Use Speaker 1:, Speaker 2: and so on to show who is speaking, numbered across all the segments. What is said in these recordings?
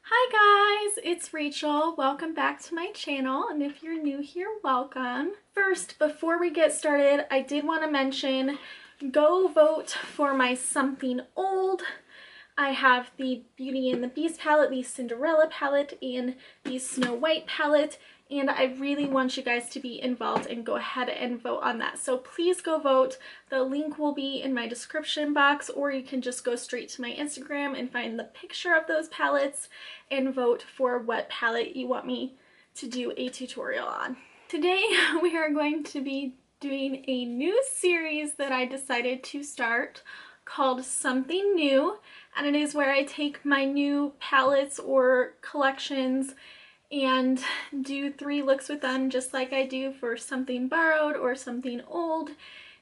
Speaker 1: Hi guys, it's Rachel. Welcome back to my channel, and if you're new here, welcome. First, before we get started, I did want to mention, go vote for my something old. I have the Beauty and the Beast palette, the Cinderella palette, and the Snow White palette, and I really want you guys to be involved and go ahead and vote on that. So please go vote. The link will be in my description box, or you can just go straight to my Instagram and find the picture of those palettes and vote for what palette you want me to do a tutorial on. Today we are going to be doing a new series that I decided to start called Something New, and it is where I take my new palettes or collections and do 3 looks with them, just like I do for something borrowed or something old.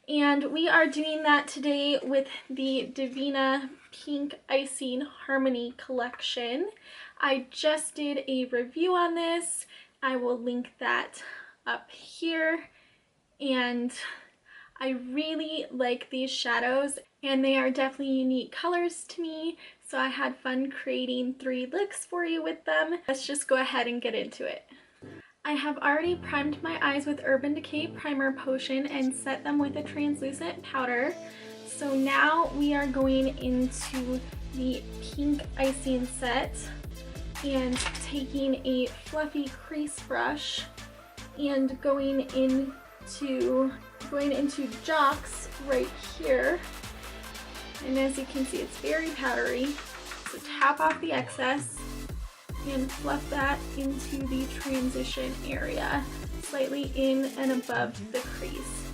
Speaker 1: And we are doing that today with the Devinah Pink Icing Harmony collection. I just did a review on this. I will link that up here. And I really like these shadows, and they are definitely unique colors to me, so I had fun creating 3 looks for you with them. Let's just go ahead and get into it. I have already primed my eyes with Urban Decay Primer Potion and set them with a translucent powder. So now we are going into the pink icing set and taking a fluffy crease brush and going into jocks right here. And as you can see, it's very powdery. So tap off the excess and fluff that into the transition area, slightly in and above the crease.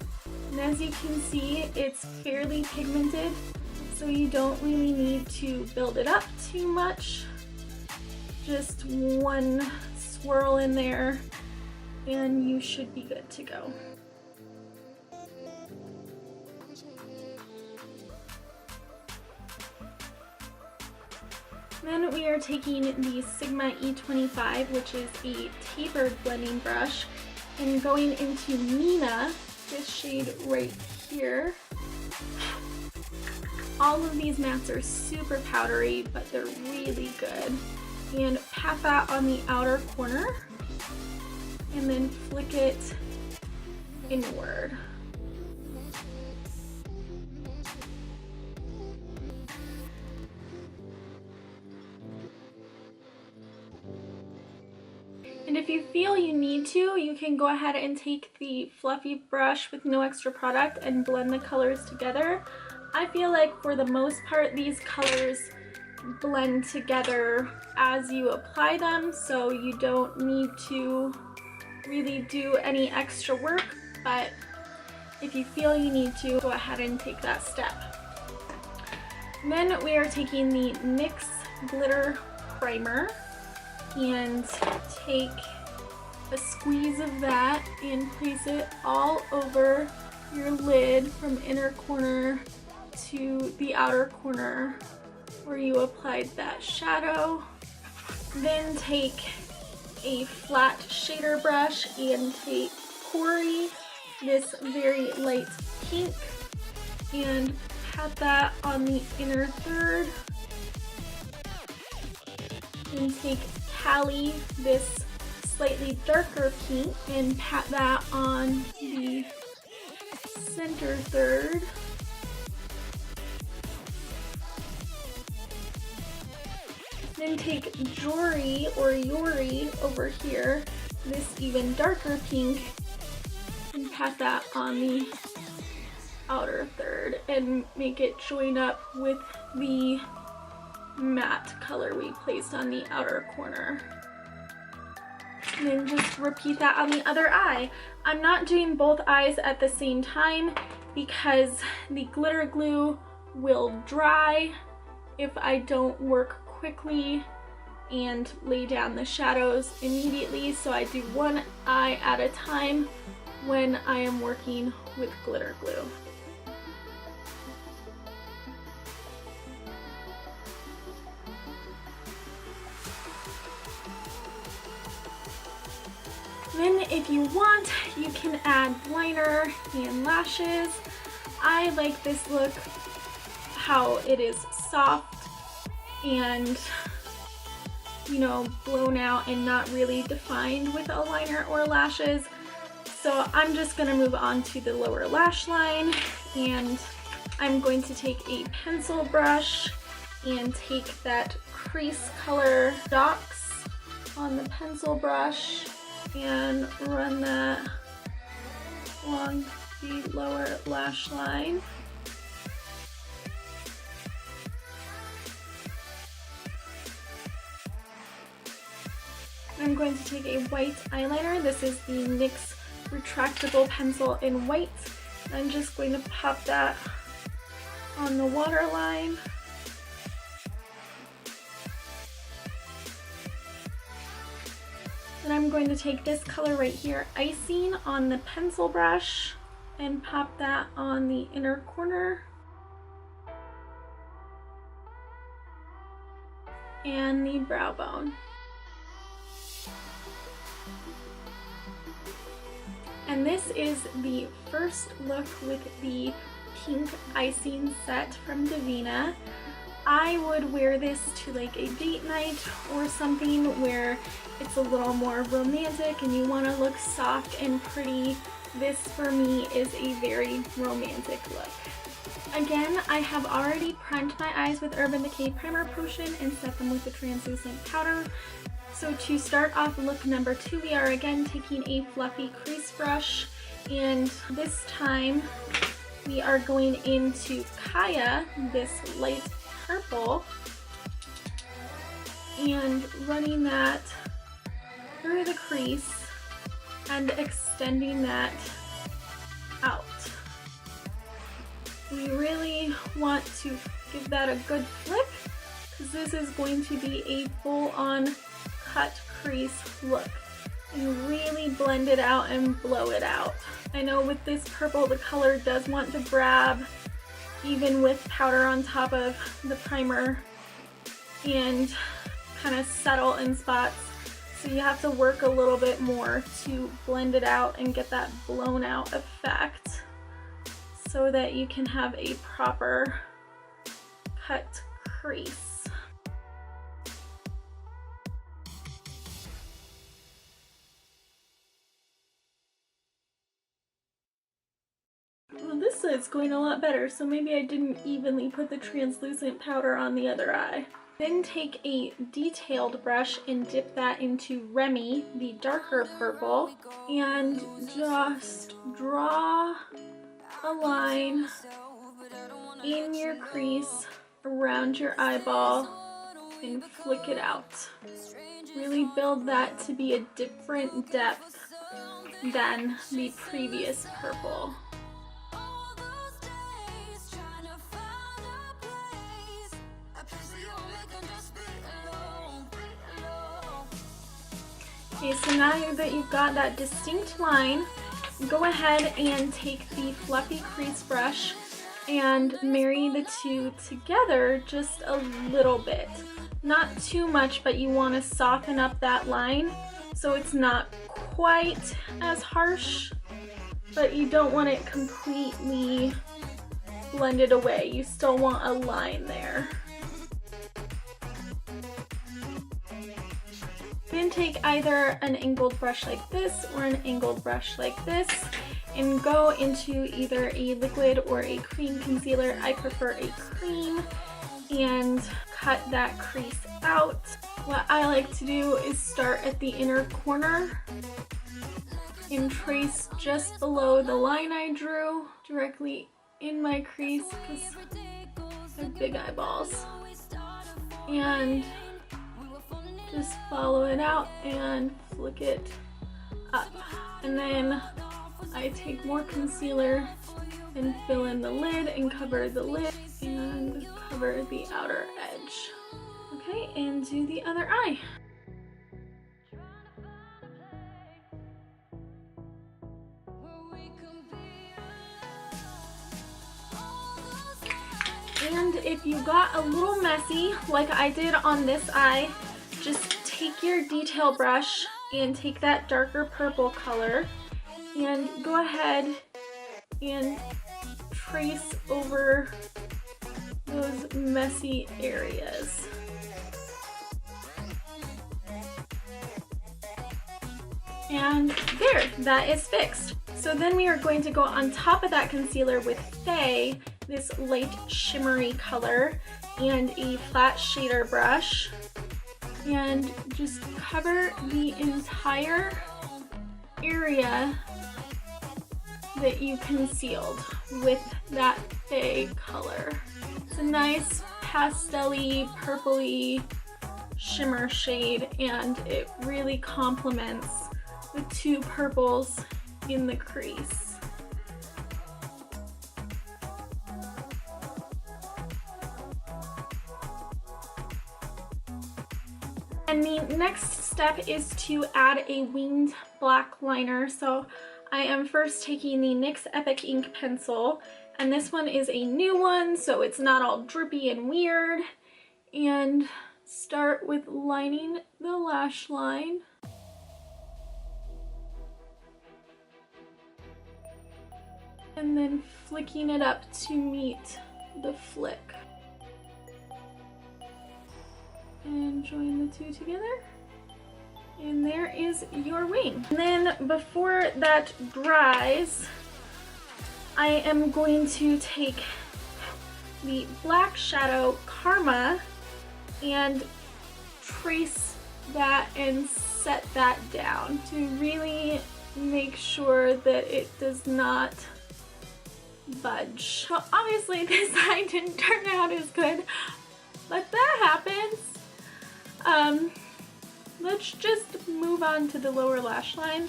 Speaker 1: And as you can see, it's fairly pigmented, so you don't really need to build it up too much. Just one swirl in there and you should be good to go. Then we are taking the Sigma E25, which is a tapered blending brush, and going into Nina, this shade right here. All of these mats are super powdery, but they're really good. And pat that on the outer corner, and then flick it inward. And if you feel you need to, you can go ahead and take the fluffy brush with no extra product and blend the colors together. I feel like for the most part these colors blend together as you apply them, so you don't need to really do any extra work, but if you feel you need to, go ahead and take that step. And then we are taking the NYX Glitter Primer and take a squeeze of that and place it all over your lid from inner corner to the outer corner where you applied that shadow. Then take a flat shader brush and take Cory, this very light pink, and pat that on the inner third. And take Cali, this slightly darker pink, and pat that on the center third. Then take Jory or Yori over here, this even darker pink, and pat that on the outer third and make it join up with the matte color we placed on the outer corner. And then just repeat that on the other eye. I'm not doing both eyes at the same time because the glitter glue will dry if I don't work quickly and lay down the shadows immediately, so I do one eye at a time when I am working with glitter glue. Then if you want, you can add liner and lashes. I like this look, how it is soft and you know, blown out and not really defined with a liner or lashes. So I'm just gonna move on to the lower lash line, and I'm going to take a pencil brush and take that crease color dots on the pencil brush and run that along the lower lash line. I'm going to take a white eyeliner. This is the NYX retractable pencil in white. I'm just going to pop that on the waterline. Then I'm going to take this color right here, Icing, on the pencil brush and pop that on the inner corner and the brow bone. And this is the first look with the pink icing set from Devinah. I would wear this to like a date night or something where it's a little more romantic and you want to look soft and pretty. This for me is a very romantic look. Again, I have already primed my eyes with Urban Decay Primer Potion and set them with the translucent powder. So to start off look number 2, we are again taking a fluffy crease brush, and this time we are going into Kaya, this light purple, and running that through the crease and extending that out. We really want to give that a good flick because this is going to be a full-on cut crease look, and really blend it out and blow it out. I know with this purple the color does want to grab even with powder on top of the primer and kind of settle in spots, so you have to work a little bit more to blend it out and get that blown out effect so that you can have a proper cut crease. Well, this side's going a lot better, so maybe I didn't evenly put the translucent powder on the other eye. Then take a detailed brush and dip that into Remy, the darker purple, and just draw a line in your crease around your eyeball and flick it out. Really build that to be a different depth than the previous purple. Okay, so now that you've got that distinct line, go ahead and take the fluffy crease brush and marry the two together just a little bit. Not too much, but you want to soften up that line so it's not quite as harsh, but you don't want it completely blended away. You still want a line there. Then take either an angled brush like this or an angled brush like this and go into either a liquid or a cream concealer. I prefer a cream, and cut that crease out. What I like to do is start at the inner corner and trace just below the line I drew directly in my crease because I have big eyeballs. And just follow it out and flick it up. And then I take more concealer and fill in the lid and cover the lid and cover the outer edge. Okay, and do the other eye. And if you got a little messy, like I did on this eye, just take your detail brush and take that darker purple color and go ahead and trace over those messy areas. And there, that is fixed. So then we are going to go on top of that concealer with Decay, this light shimmery color, and a flat shader brush, and just cover the entire area that you concealed with that Decay color. It's a nice pastel-y, purpley shimmer shade, and it really complements the two purples in the crease. And the next step is to add a winged black liner. So I am first taking the NYX Epic Ink pencil, and this one is a new one, so it's not all drippy and weird. And start with lining the lash line. And then flicking it up to meet the flick. And join the two together. And there is your wing. And then before that dries, I am going to take the black shadow Karma and trace that and set that down to really make sure that it does not budge. Well, obviously this eye didn't turn out as good, but that happens. Let's just move on to the lower lash line.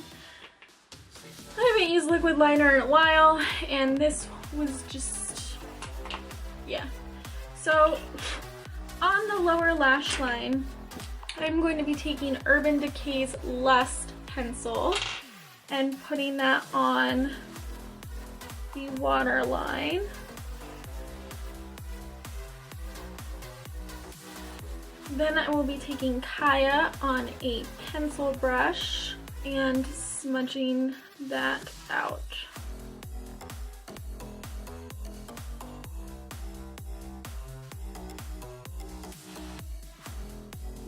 Speaker 1: I haven't used liquid liner in a while, and this was just, yeah. So on the lower lash line, I'm going to be taking Urban Decay's Lust pencil and putting that on the waterline. Then I will be taking Kaya on a pencil brush and smudging that out.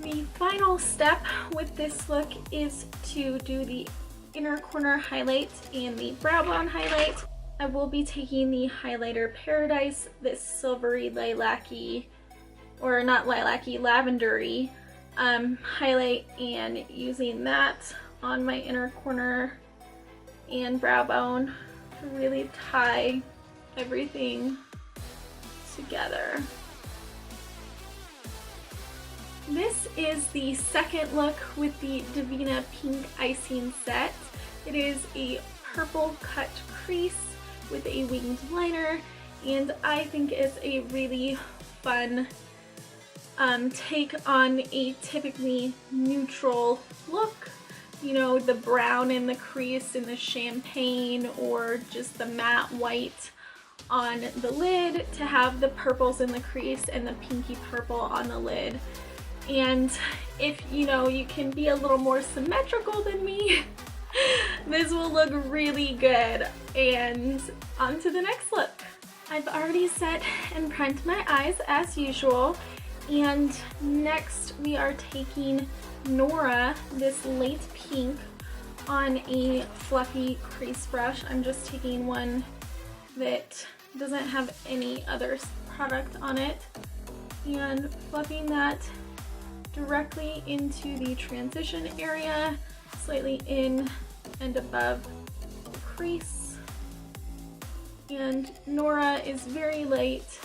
Speaker 1: The final step with this look is to do the inner corner highlight and the brow bone highlight. I will be taking the highlighter Paradise, this silvery lilac-y, or not lilac-y, lavendery highlight, and using that on my inner corner and brow bone to really tie everything together. This is the second look with the Devinah Pink Icing set. It is a purple cut crease with a winged liner, and I think it's a really fun take on a typically neutral look. You know, the brown in the crease and the champagne, or just the matte white on the lid, to have the purples in the crease and the pinky purple on the lid. And if you know you can be a little more symmetrical than me, this will look really good. And on to the next look. I've already set and primed my eyes as usual, and next we are taking Nora, this light pink, on a fluffy crease brush. I'm just taking one that doesn't have any other product on it and fluffing that directly into the transition area, slightly in and above the crease. And Nora is very light,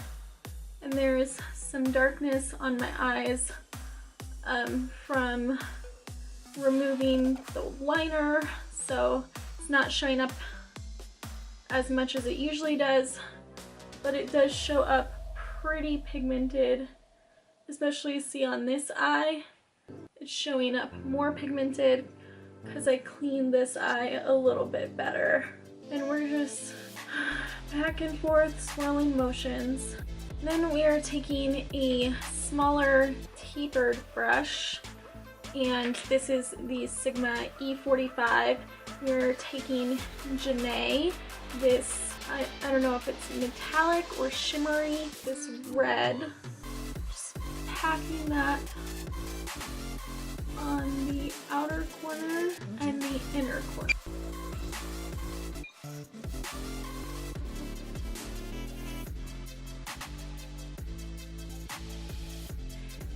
Speaker 1: and there's some darkness on my eyes from removing the liner, so it's not showing up as much as it usually does, but it does show up pretty pigmented, especially see on this eye. It's showing up more pigmented because I cleaned this eye a little bit better. And we're just back and forth swirling motions. Then we are taking a smaller tapered brush, and this is the Sigma E45. We're taking Decay, this, I don't know if it's metallic or shimmery, this red. Just packing that on the outer corner and the inner corner.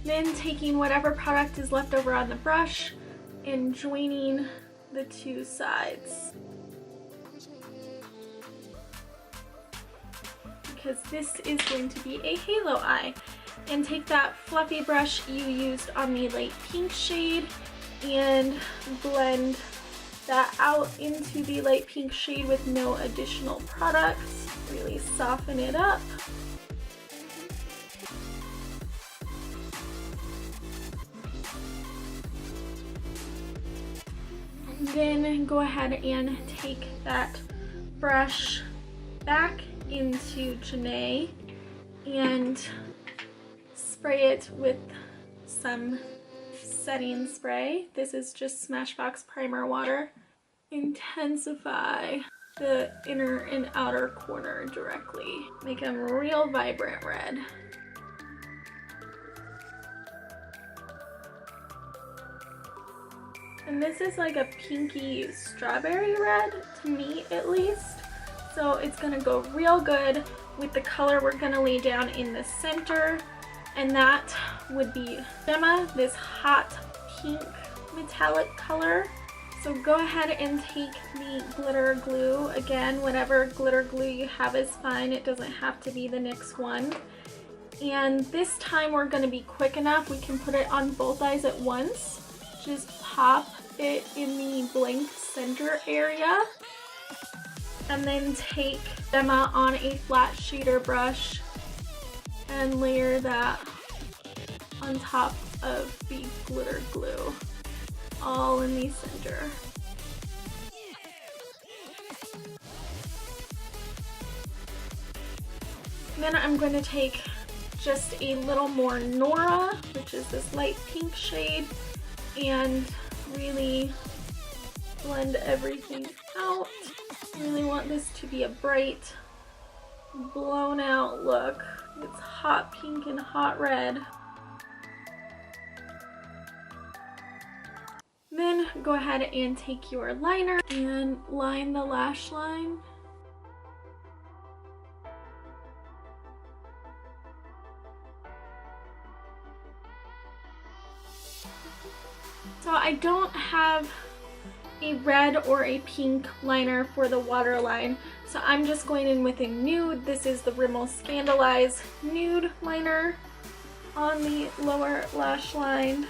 Speaker 1: Then taking whatever product is left over on the brush and joining the two sides. Because this is going to be a halo eye. And take that fluffy brush you used on the light pink shade and blend that out into the light pink shade with no additional products. Really soften it up. And then go ahead and take that brush back into Decay and spray it with some setting spray. This is just Smashbox primer water. Intensify the inner and outer corner directly. Make them real vibrant red. And this is like a pinky strawberry red, to me at least. So it's gonna go real good with the color we're gonna lay down in the center. And that would be Devinah, this hot pink metallic color. So go ahead and take the glitter glue. Again, whatever glitter glue you have is fine. It doesn't have to be the NYX one. And this time we're gonna be quick enough. We can put it on both eyes at once. Just pop it in the blank center area. And then take Devinah on a flat shader brush and layer that on top of the glitter glue, all in the center. Then I'm going to take just a little more Nora, which is this light pink shade, and really blend everything out. Really want this to be a bright, blown out look. It's hot pink and hot red. Then go ahead and take your liner and line the lash line. So I don't have a red or a pink liner for the waterline, so I'm just going in with a nude. This is the Rimmel Scandaleyes nude liner on the lower lash line.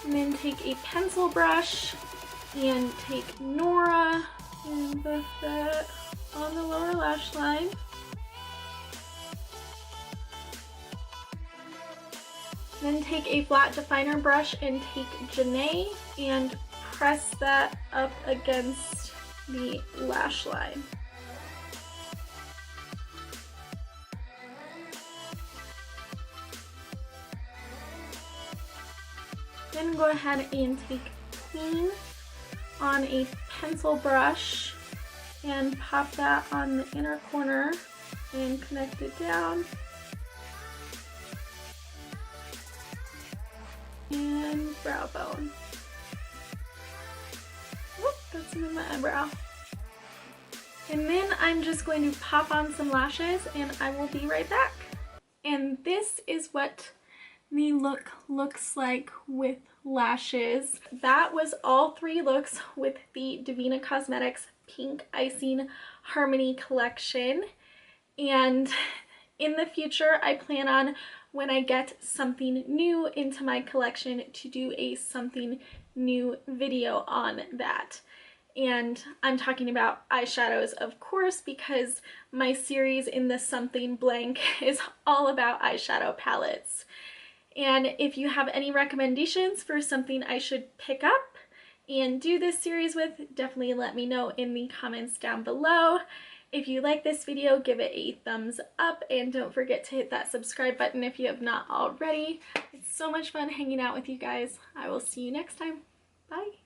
Speaker 1: And then take a pencil brush and take Nora and buff that on the lower lash line. Then take a flat definer brush and take Decay and press that up against the lash line. Then go ahead and take Clean on a pencil brush and pop that on the inner corner and connect it down. And brow bone. Whoop, that's in my eyebrow. And then I'm just going to pop on some lashes and I will be right back. And this is what the look looks like with lashes. That was all three looks with the Devinah Cosmetics Pink Icing Harmony collection. And in the future, I plan on, when I get something new into my collection, to do a something new video on that. And I'm talking about eyeshadows, of course, because my series in the Something Blank is all about eyeshadow palettes. And if you have any recommendations for something I should pick up and do this series with, definitely let me know in the comments down below. If you like this video, give it a thumbs up and don't forget to hit that subscribe button if you have not already. It's so much fun hanging out with you guys. I will see you next time. Bye.